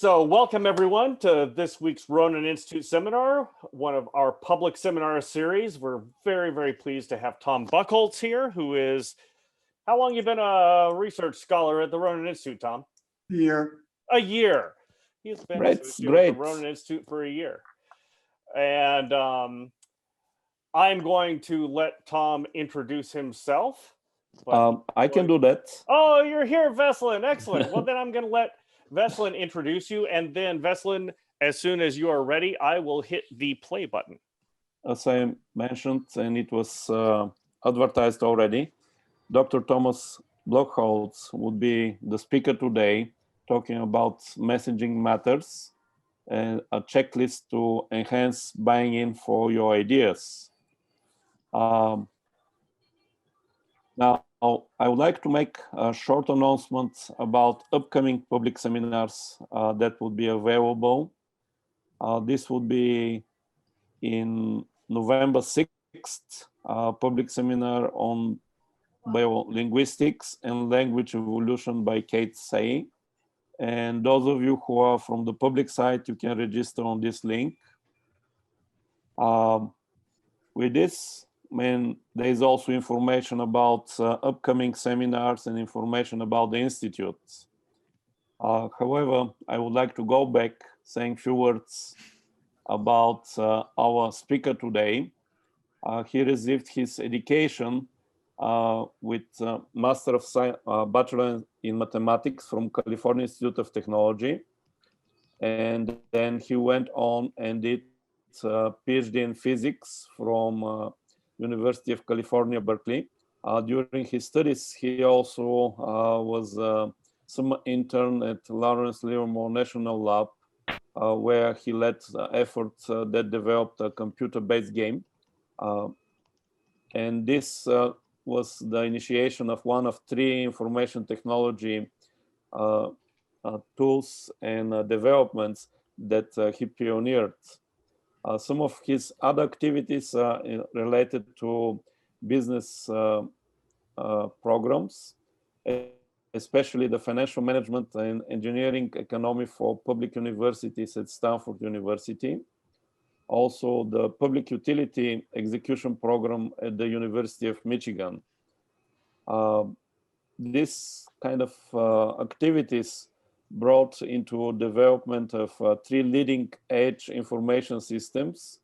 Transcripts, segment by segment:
So welcome everyone to this week's Ronin Institute seminar, one of our public seminar series. We're very, very pleased to have Tom Buckholtz here, who is, how long you been a research scholar at the Ronin Institute, Tom? Year. A year. He's been associated with the Ronin Institute for a year. And I'm going to let Tom introduce himself. I can do that. Oh, you're here, Vesselin. Excellent. Well, then I'm going to let Vesselin introduce you, and then Vesselin, as soon as you are ready, I will hit the play button. As I mentioned, and it was advertised already, Dr. Thomas Buckholtz would be the speaker today, talking about messaging matters and a checklist to enhance buying in for your ideas. Now, I would like to make a short announcement about upcoming public seminars that would be available. This would be in November 6th, public seminar on biolinguistics and language evolution by Kate Say. And those of you who are from the public side, you can register on this link. With this, there is also information about upcoming seminars and information about the Institute. However, I would like to go back saying a few words about our speaker today. He received his education with Master of Science, Bachelor in Mathematics from California Institute of Technology. And then he went on and did PhD in physics from University of California, Berkeley. During his studies, he also was some intern at Lawrence Livermore National Lab, where he led efforts that developed a computer-based game. And this was the initiation of one of 3 information technology tools and developments that he pioneered. Some of his other activities are related to business programs, especially the financial management and engineering economy for public universities at Stanford University. Also, the public utility execution program at the University of Michigan. This kind of activities brought into development of 3 leading edge information systems,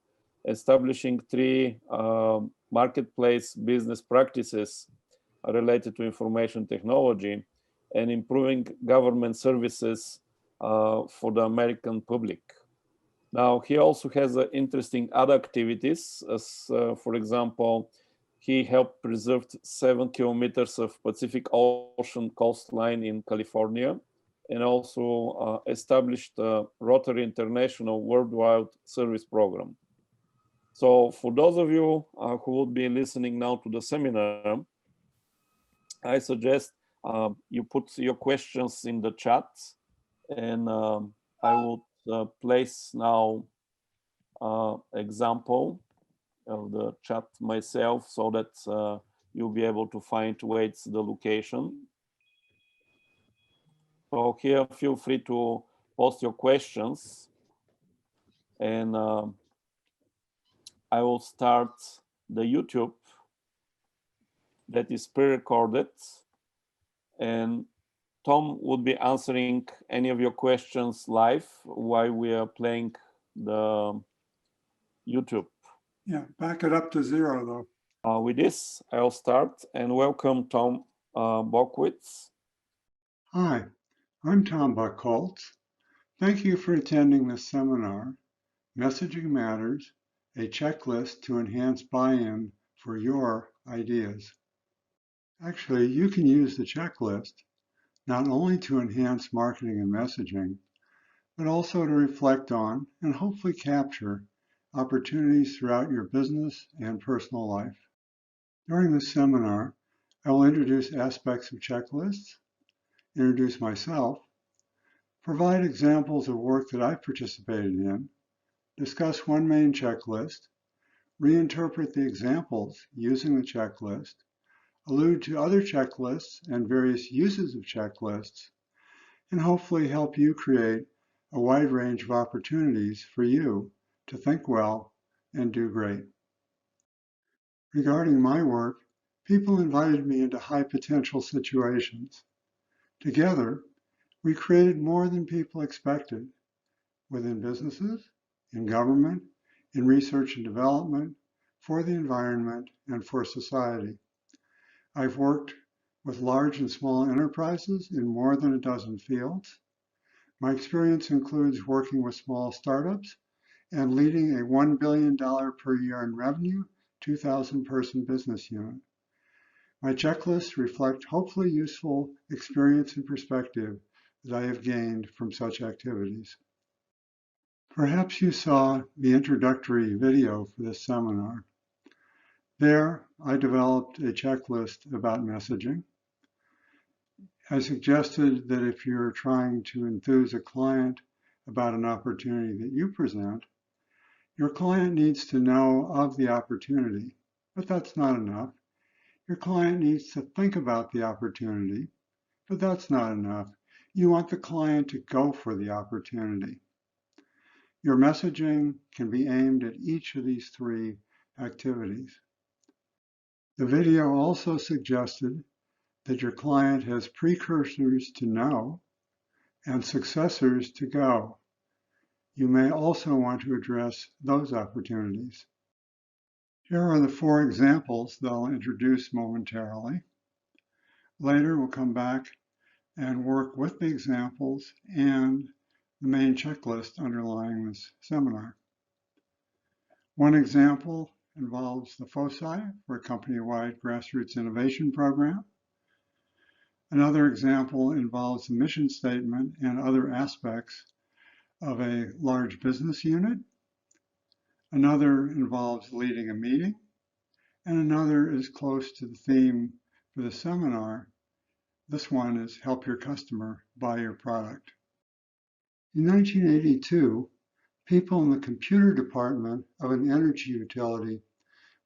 establishing 3 marketplace business practices related to information technology, and improving government services for the American public. Now, he also has interesting other activities, as for example, he helped preserve 7 kilometers of Pacific Ocean coastline in California, and also established the Rotary International Worldwide Service Program. So for those of you who will be listening now to the seminar, I suggest you put your questions in the chat, and I will place now example of the chat myself so that you'll be able to find where it's the location. So here, feel free to post your questions, and I will start the YouTube that is pre-recorded, and Tom would be answering any of your questions live while we are playing the YouTube. Yeah, back it up to 0 though. With this, I'll start, and welcome Tom Buckholtz. Hi, I'm Tom Buckholtz. Thank you for attending this seminar, Messaging Matters, a checklist to enhance buy-in for your ideas. Actually, you can use the checklist not only to enhance marketing and messaging, but also to reflect on and hopefully capture opportunities throughout your business and personal life. During this seminar, I will introduce aspects of checklists, introduce myself, provide examples of work that I've participated in, discuss one main checklist, reinterpret the examples using the checklist, allude to other checklists and various uses of checklists, and hopefully help you create a wide range of opportunities for you to think well and do great. Regarding my work, people invited me into high potential situations. Together, we created more than people expected within businesses, in government, in research and development, for the environment, and for society. I've worked with large and small enterprises in more than a dozen fields. My experience includes working with small startups and leading a $1 billion per year in revenue, 2,000-person business unit. My checklists reflect hopefully useful experience and perspective that I have gained from such activities. Perhaps you saw the introductory video for this seminar. There, I developed a checklist about messaging. I suggested that if you're trying to enthuse a client about an opportunity that you present, your client needs to know of the opportunity, but that's not enough. Your client needs to think about the opportunity, but that's not enough. You want the client to go for the opportunity. Your messaging can be aimed at each of these three activities. The video also suggested that your client has precursors to know and successors to go. You may also want to address those opportunities. Here are the 4 examples that I'll introduce momentarily. Later, we'll come back and work with the examples and the main checklist underlying this seminar. One example involves the foci for a company-wide grassroots innovation program. Another example involves the mission statement and other aspects of a large business unit. Another involves leading a meeting, and another is close to the theme for the seminar. This one is help your customer buy your product. In 1982, people in the computer department of an energy utility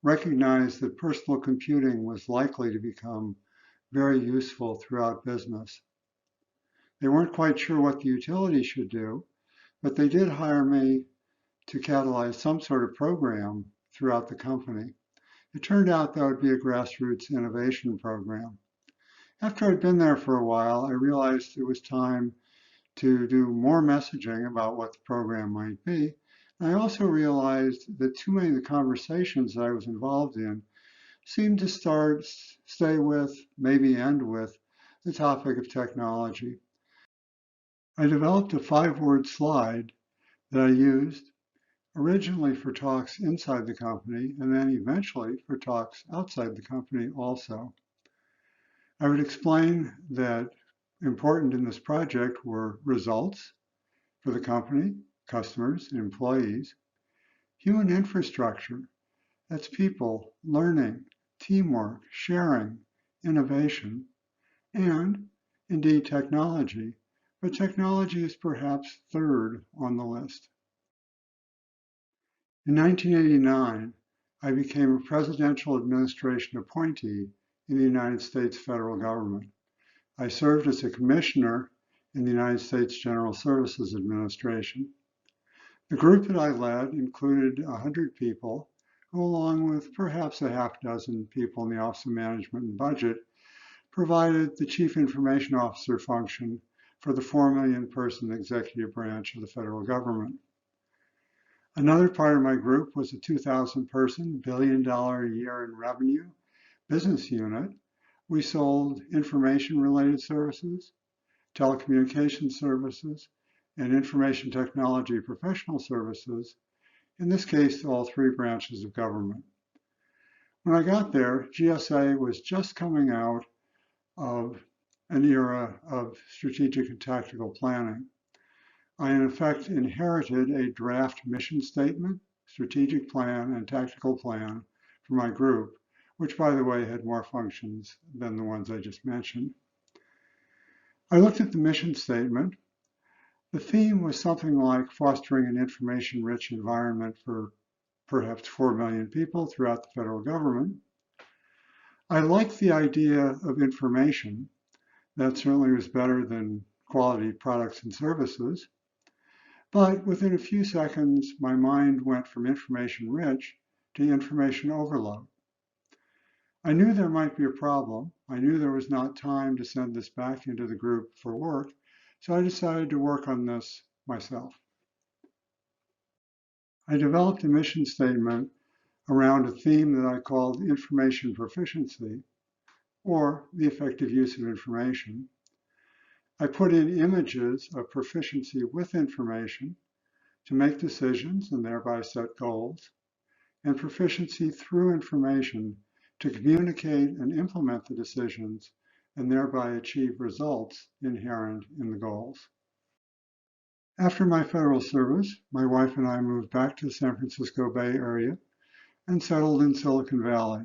recognized that personal computing was likely to become very useful throughout business. They weren't quite sure what the utility should do, but they did hire me to catalyze some sort of program throughout the company. It turned out that would be a grassroots innovation program. After I'd been there for a while, I realized it was time to do more messaging about what the program might be. And I also realized that too many of the conversations that I was involved in seemed to stay with, maybe end with, the topic of technology. I developed a 5-word slide that I used originally for talks inside the company, and then eventually for talks outside the company also. I would explain that important in this project were results for the company, customers, and employees, human infrastructure, that's people, learning, teamwork, sharing, innovation, and indeed technology, but technology is perhaps third on the list. In 1989, I became a presidential administration appointee in the United States federal government. I served as a commissioner in the United States General Services Administration. The group that I led included 100 people, who, along with perhaps a half dozen people in the Office of Management and Budget, provided the Chief Information Officer function for the 4 million person executive branch of the federal government. Another part of my group was a 2,000 person, $1 billion a year in revenue business unit. We sold information related services, telecommunications services, and information technology professional services, in this case, all 3 branches of government. When I got there, GSA was just coming out of an era of strategic and tactical planning. I, in effect, inherited a draft mission statement, strategic plan, and tactical plan for my group, which, by the way, had more functions than the ones I just mentioned. I looked at the mission statement. The theme was something like fostering an information-rich environment for perhaps 4 million people throughout the federal government. I liked the idea of information. That certainly was better than quality products and services. But within a few seconds, my mind went from information rich to information overload. I knew there might be a problem. I knew there was not time to send this back into the group for work, so I decided to work on this myself. I developed a mission statement around a theme that I called information proficiency, or the effective use of information. I put in images of proficiency with information to make decisions and thereby set goals, and proficiency through information to communicate and implement the decisions and thereby achieve results inherent in the goals. After my federal service, my wife and I moved back to the San Francisco Bay Area and settled in Silicon Valley.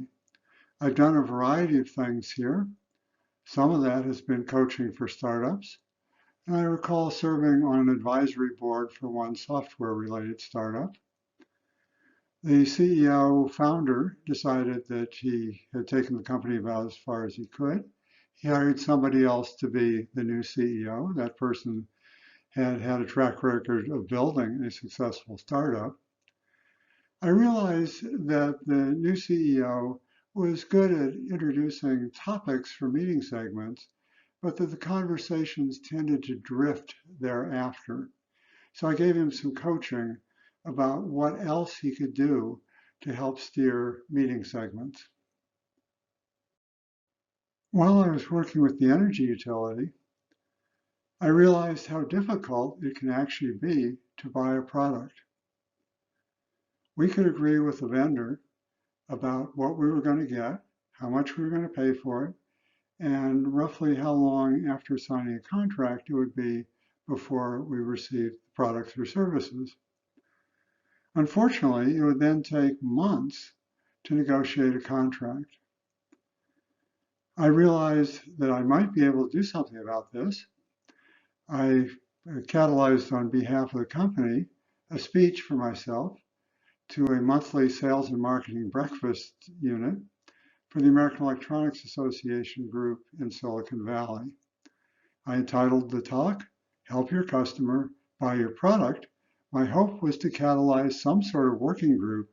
I've done a variety of things here. Some of that has been coaching for startups, and I recall serving on an advisory board for one software-related startup. The CEO founder decided that he had taken the company about as far as he could. He hired somebody else to be the new CEO. That person had had a track record of building a successful startup. I realized that the new CEO was good at introducing topics for meeting segments, but that the conversations tended to drift thereafter. So I gave him some coaching about what else he could do to help steer meeting segments. While I was working with the energy utility, I realized how difficult it can actually be to buy a product. We could agree with the vendor about what we were going to get, how much we were going to pay for it, and roughly how long after signing a contract it would be before we received the products or services. Unfortunately, it would then take months to negotiate a contract. I realized that I might be able to do something about this. I catalyzed on behalf of the company a speech for myself to a monthly sales and marketing breakfast unit for the American Electronics Association group in Silicon Valley. I entitled the talk, "Help Your Customer Buy Your Product." My hope was to catalyze some sort of working group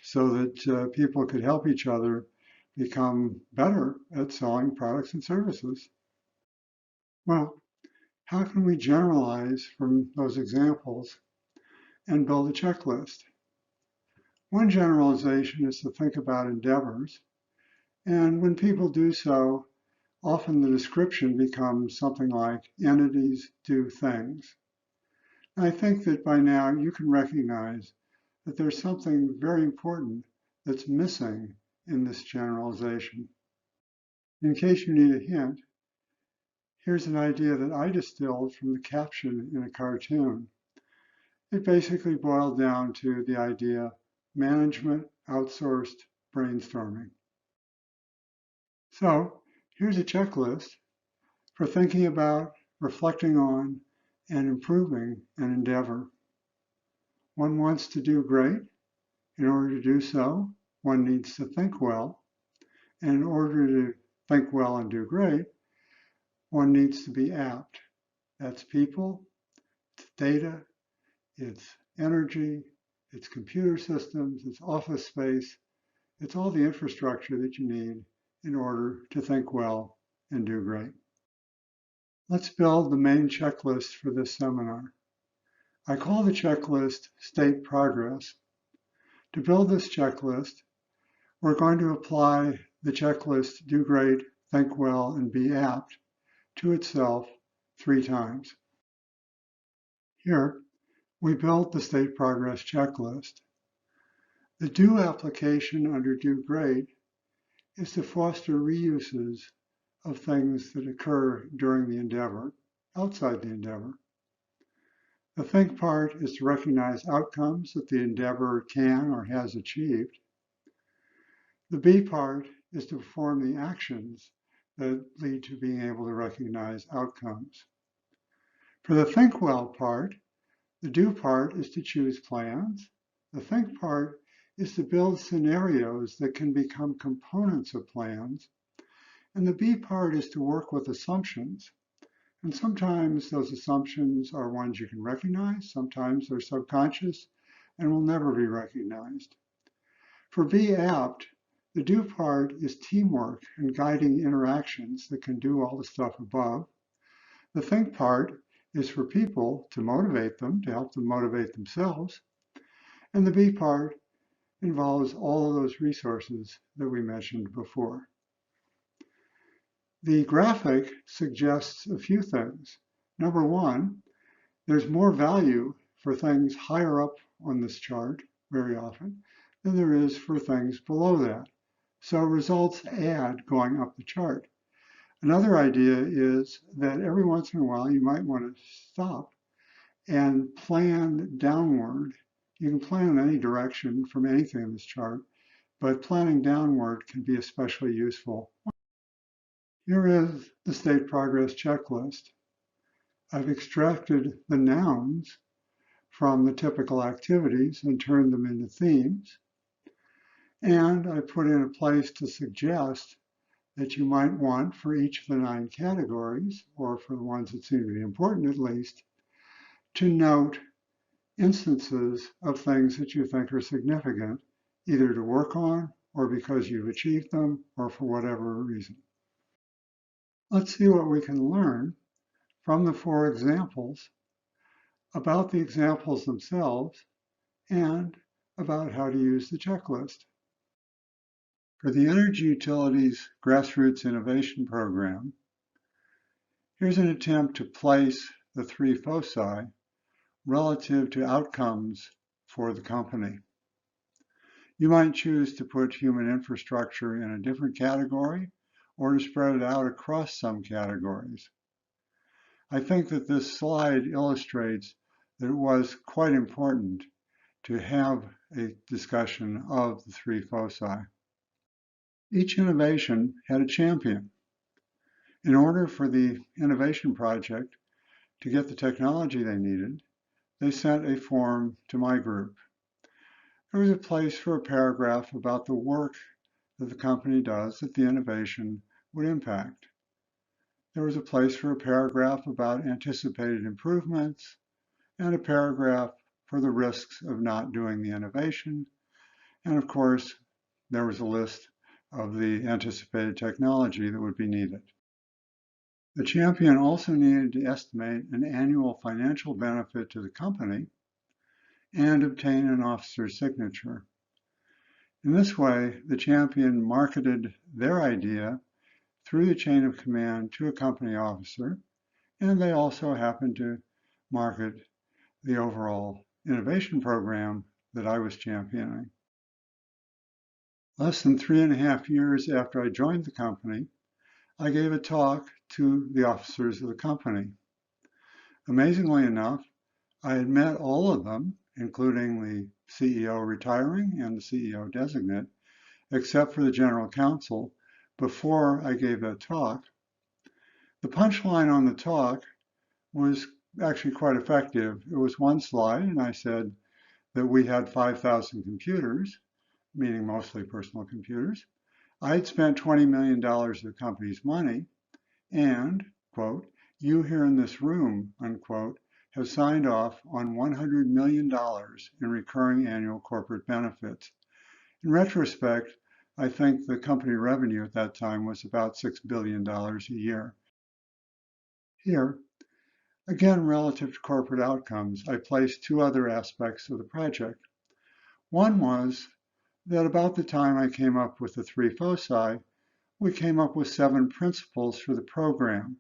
so that people could help each other become better at selling products and services. Well, how can we generalize from those examples and build a checklist? One generalization is to think about endeavors, and when people do so, often the description becomes something like entities do things. And I think that by now you can recognize that there's something very important that's missing in this generalization. In case you need a hint, here's an idea that I distilled from the caption in a cartoon. It basically boiled down to the idea management outsourced brainstorming. So here's a checklist for thinking about, reflecting on, and improving an endeavor. One wants to do great. In order to do so, one needs to think well. And in order to think well and do great, one needs to be apt. That's people, it's data, it's energy, it's computer systems, it's office space, it's all the infrastructure that you need in order to think well and do great. Let's build the main checklist for this seminar. I call the checklist State Progress. To build this checklist, we're going to apply the checklist Do Great, Think Well, and Be Apt to itself 3 times. Here, we built the State Progress checklist. The Do application under Do Great is to foster reuses of things that occur during the endeavor, outside the endeavor. The Think part is to recognize outcomes that the endeavor can or has achieved. The Be part is to perform the actions that lead to being able to recognize outcomes. For the Think Well part, the Do part is to choose plans. The Think part is to build scenarios that can become components of plans. And the Be part is to work with assumptions. And sometimes those assumptions are ones you can recognize, sometimes they're subconscious and will never be recognized. For be apt, the do part is teamwork and guiding interactions that can do all the stuff above. The think part is for people to motivate them, to help them motivate themselves. And the be part involves all of those resources that we mentioned before. The graphic suggests a few things. Number one, there's more value for things higher up on this chart very often than there is for things below that. So results add going up the chart. Another idea is that every once in a while you might want to stop and plan downward. You can plan in any direction from anything in this chart, but planning downward can be especially useful. Here is the state progress checklist. I've extracted the nouns from the typical activities and turned them into themes. And I put in a place to suggest that you might want for each of the 9 categories, or for the ones that seem to be important at least, to note instances of things that you think are significant, either to work on or because you've achieved them or for whatever reason. Let's see what we can learn from the 4 examples about the examples themselves and about how to use the checklist. For the Energy Utilities Grassroots Innovation Program, here's an attempt to place the 3 foci relative to outcomes for the company. You might choose to put human infrastructure in a different category or to spread it out across some categories. I think that this slide illustrates that it was quite important to have a discussion of the 3 foci. Each innovation had a champion. In order for the innovation project to get the technology they needed, they sent a form to my group. There was a place for a paragraph about the work that the company does that the innovation would impact. There was a place for a paragraph about anticipated improvements and a paragraph for the risks of not doing the innovation. And of course, there was a list of the anticipated technology that would be needed. The champion also needed to estimate an annual financial benefit to the company and obtain an officer's signature. In this way, the champion marketed their idea through the chain of command to a company officer, and they also happened to market the overall innovation program that I was championing. Less than 3.5 years after I joined the company, I gave a talk to the officers of the company. Amazingly enough, I had met all of them, including the CEO retiring and the CEO designate, except for the general counsel, before I gave that talk. The punchline on the talk was actually quite effective. It was one slide, and I said that we had 5,000 computers, meaning mostly personal computers. I had spent $20 million of the company's money, and, quote, you here in this room, unquote, have signed off on $100 million in recurring annual corporate benefits. In retrospect, I think the company revenue at that time was about $6 billion a year. Here, again, relative to corporate outcomes, I placed 2 other aspects of the project. One was that about the time I came up with the 3 foci, we came up with 7 principles for the program.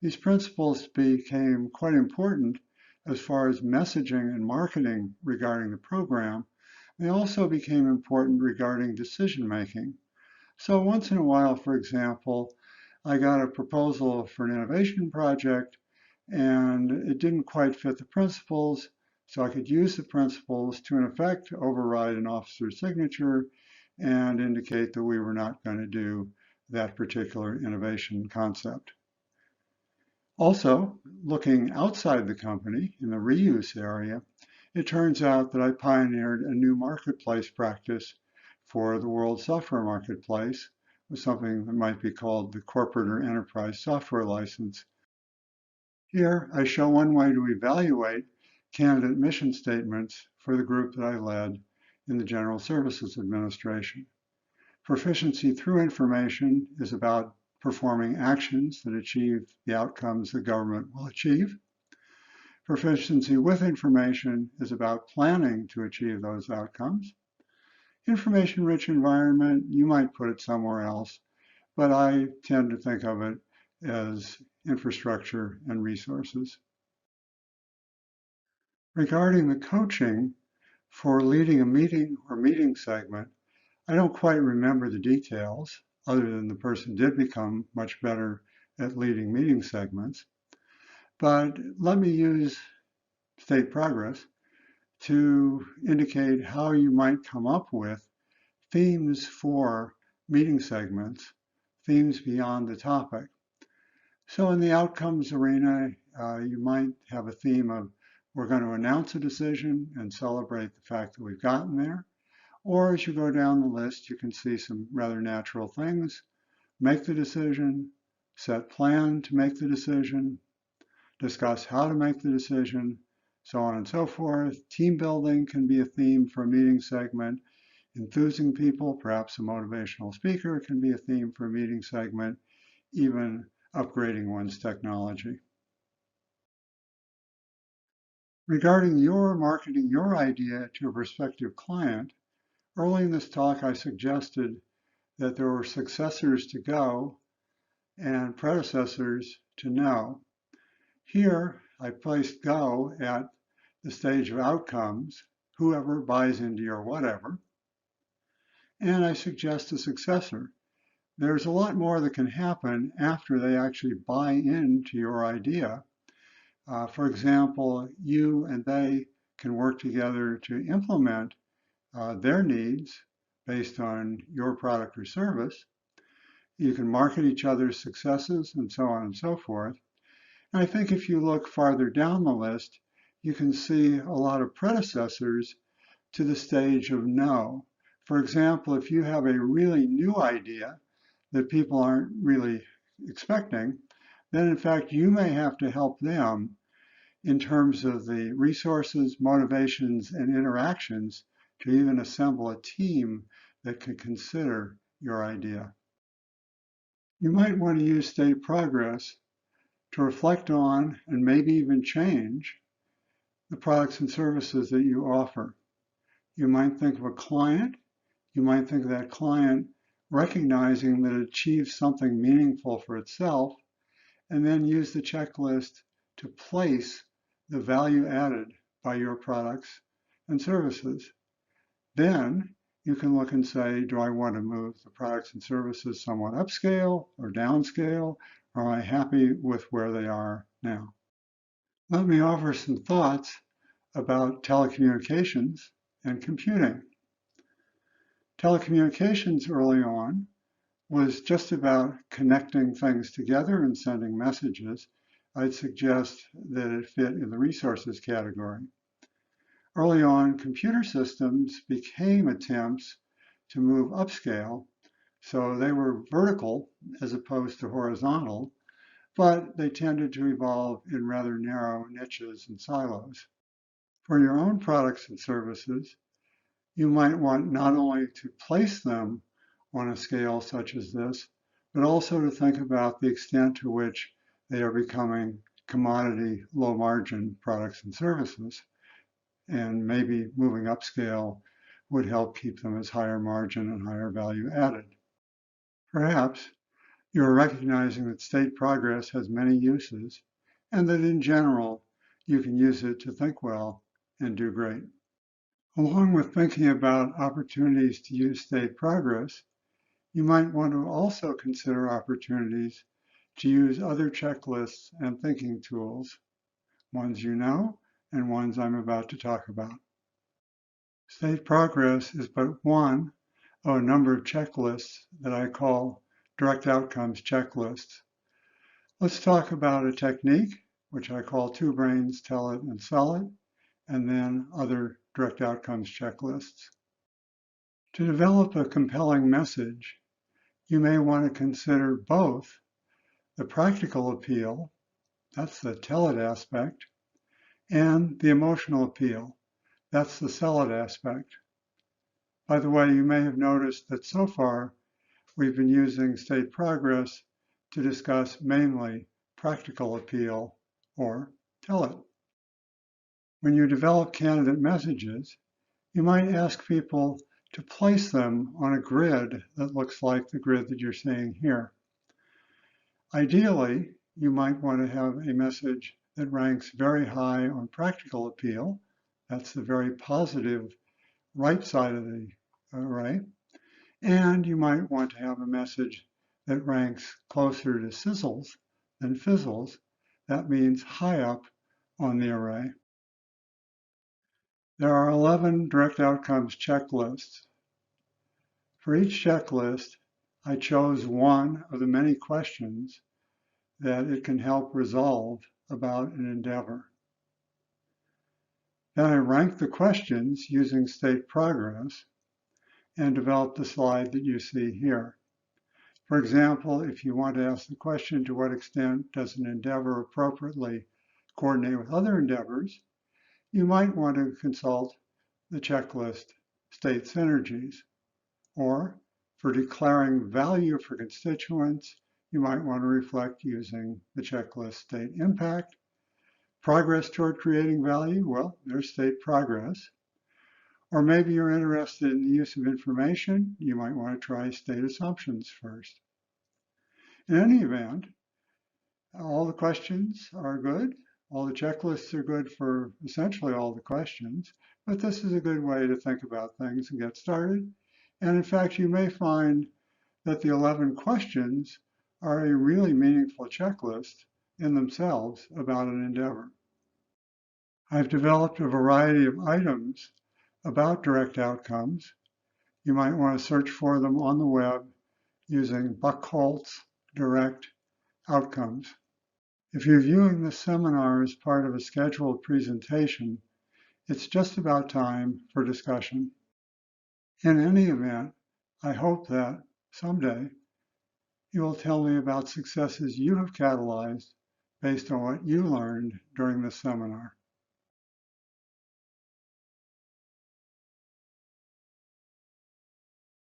These principles became quite important as far as messaging and marketing regarding the program. They also became important regarding decision making. So once in a while, for example, I got a proposal for an innovation project and it didn't quite fit the principles, so I could use the principles to in effect override an officer's signature and indicate that we were not going to do that particular innovation concept. Also, looking outside the company in the reuse area, it turns out that I pioneered a new marketplace practice for the world software marketplace with something that might be called the corporate or enterprise software license. Here, I show one way to evaluate candidate mission statements for the group that I led in the General Services Administration. Proficiency through information is about performing actions that achieve the outcomes the government will achieve. Proficiency with information is about planning to achieve those outcomes. Information-rich environment, you might put it somewhere else, but I tend to think of it as infrastructure and resources. Regarding the coaching for leading a meeting or meeting segment, I don't quite remember the details, other than the person did become much better at leading meeting segments. But let me use state progress to indicate how you might come up with themes for meeting segments, themes beyond the topic. So in the outcomes arena, you might have a theme of, we're going to announce a decision and celebrate the fact that we've gotten there. Or as you go down the list, you can see some rather natural things. Make the decision, set plan to make the decision, discuss how to make the decision, so on and so forth. Team building can be a theme for a meeting segment. Enthusing people, perhaps a motivational speaker, can be a theme for a meeting segment, even upgrading one's technology. Regarding your marketing your idea to a prospective client, early in this talk I suggested that there were successors to go and predecessors to know. Here I placed go at the stage of outcomes, whoever buys into your whatever, and I suggest a successor. There's a lot more that can happen after they actually buy into your idea. For example, you and they can work together to implement their needs based on your product or service. You can market each other's successes and so on and so forth. And I think if you look farther down the list, you can see a lot of predecessors to the stage of no. For example, if you have a really new idea that people aren't really expecting, then in fact you may have to help them in terms of the resources, motivations, and interactions to even assemble a team that could consider your idea. You might want to use state progress to reflect on and maybe even change the products and services that you offer. You might think of a client. You might think of that client recognizing that it achieves something meaningful for itself, and then use the checklist to place the value added by your products and services. Then you can look and say, do I want to move the products and services somewhat upscale or downscale, or am I happy with where they are now? Let me offer some thoughts about telecommunications and computing. Telecommunications early on was just about connecting things together and sending messages. I'd suggest that it fit in the resources category. Early on, computer systems became attempts to move upscale, so they were vertical as opposed to horizontal, but they tended to evolve in rather narrow niches and silos. For your own products and services, you might want not only to place them on a scale such as this, but also to think about the extent to which they are becoming commodity, low margin products and services. And maybe moving upscale would help keep them as higher margin and higher value added. Perhaps you're recognizing that state progress has many uses, and that in general, you can use it to think well and do great. Along with thinking about opportunities to use state progress, you might want to also consider opportunities to use other checklists and thinking tools, ones you know and ones I'm about to talk about. State progress is but one of a number of checklists that I call direct outcomes checklists. Let's talk about a technique, which I call two brains, tell it and sell it, and then other direct outcomes checklists. To develop a compelling message, you may want to consider both the practical appeal that's the tell it aspect, and the emotional appeal, that's the sell it aspect. By the way, you may have noticed that so far we've been using state progress to discuss mainly practical appeal, or tell it. When you develop candidate messages, you might ask people to place them on a grid that looks like the grid that you're seeing here. Ideally, you might want to have a message that ranks very high on practical appeal. That's the very positive right side of the array. And you might want to have a message that ranks closer to sizzles than fizzles. That means high up on the array. There are 11 direct outcomes checklists. For each checklist, I chose one of the many questions that it can help resolve about an endeavor. Then I ranked the questions using state progress and developed the slide that you see here. For example, if you want to ask the question, to what extent does an endeavor appropriately coordinate with other endeavors, you might want to consult the checklist state synergies. Or for declaring value for constituents, you might want to reflect using the checklist state impact. Progress toward creating value, well, there's state progress. Or maybe you're interested in the use of information, you might want to try state assumptions first. In any event, all the questions are good. All the checklists are good for essentially all the questions, but this is a good way to think about things and get started. And in fact, you may find that the 11 questions are a really meaningful checklist in themselves about an endeavor. I've developed a variety of items about direct outcomes. You might want to search for them on the web using Buckholtz direct outcomes. If you're viewing this seminar as part of a scheduled presentation, it's just about time for discussion. In any event, I hope that someday you will tell me about successes you have catalyzed based on what you learned during this seminar.